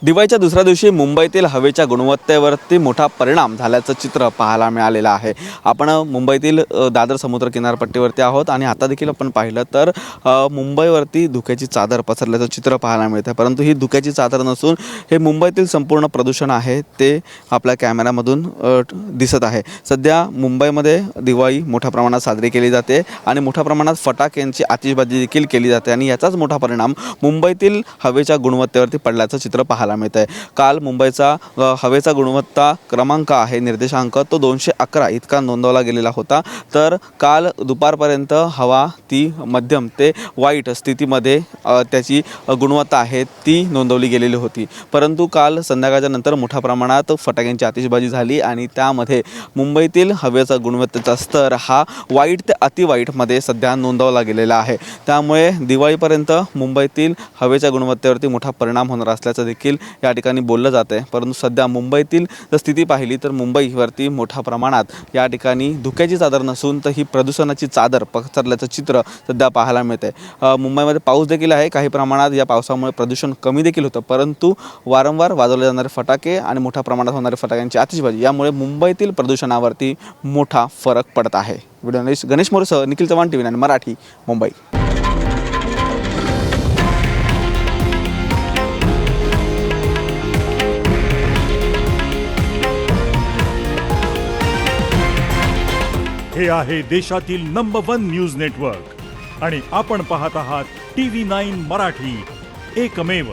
दिवाळीच्या दुसऱ्या दिवशी मुंबईतील हवेच्या गुणवत्तेवरती मोठा परिणाम झाल्याचं चित्र पाहायला मिळालेलं आहे। आपण मुंबईतील दादर समुद्र किनारपट्टीवरती आहोत आणि आता देखील आपण पाहिलं तर मुंबईवरती धुक्याची चादर पसरल्याचं चित्र पाहायला मिळतं। परंतु ही धुक्याची चादर नसून हे मुंबईतील संपूर्ण प्रदूषण आहे ते आपल्या कॅमेऱ्यामधून दिसत आहे। सध्या मुंबईमध्ये दिवाळी मोठ्या प्रमाणात साजरी केली जाते आणि मोठ्या प्रमाणात फटाक्यांची आतिषबाजी देखील केली जाते आणि याचाच मोठा परिणाम मुंबईतील हवेच्या गुणवत्तेवरती पडल्याचं चित्र पाहायला मिळत आहे। काल मुंबईचा हवेचा गुणवत्ता क्रमांक आहे निर्देशांक तो 211 इतका नोंदवला गेलेला होता। तर काल दुपारपर्यंत हवा ती मध्यम ते वाईट स्थितीमध्ये त्याची गुणवत्ता आहे ती नोंदवली गेलेली होती। परंतु काल संध्याकाळच्या नंतर मोठ्या प्रमाणात फटाक्यांची आतिषबाजी झाली आणि त्यामध्ये मुंबईतील हवेचा गुणवत्तेचा स्तर हा वाईट ते अतिवाईटमध्ये सध्या नोंदवला गेलेला आहे। त्यामुळे दिवाळीपर्यंत मुंबईतील हवेच्या गुणवत्तेवरती मोठा परिणाम होणार असल्याचं देखील या ठिकाणी बोललं जातं आहे। परंतु सध्या मुंबईतील जर स्थिती पाहिली तर मुंबईवरती मोठ्या प्रमाणात या ठिकाणी धुक्याची चादर नसून तर ही प्रदूषणाची चादर पसरल्याचं चित्र सध्या पाहायला मिळते। मुंबईमध्ये पाऊस देखील आहे, काही प्रमाणात या पावसामुळे प्रदूषण कमी देखील होतं, परंतु वारंवार वाजवले जाणारे फटाके आणि मोठ्या प्रमाणात होणारे फटाक्यांची आतिषबाजी यामुळे मुंबईतील प्रदूषणावरती मोठा फरक पडत आहे। व्हिडिओ गणेश मोरेसह निखिल चव्हाण, TV 9 मराठी, मुंबई। हे आहे देशातील नंबर 1 न्यूज नेटवर्क आणि आपण पाहत आहात TV 9 मराठी, एकमेव।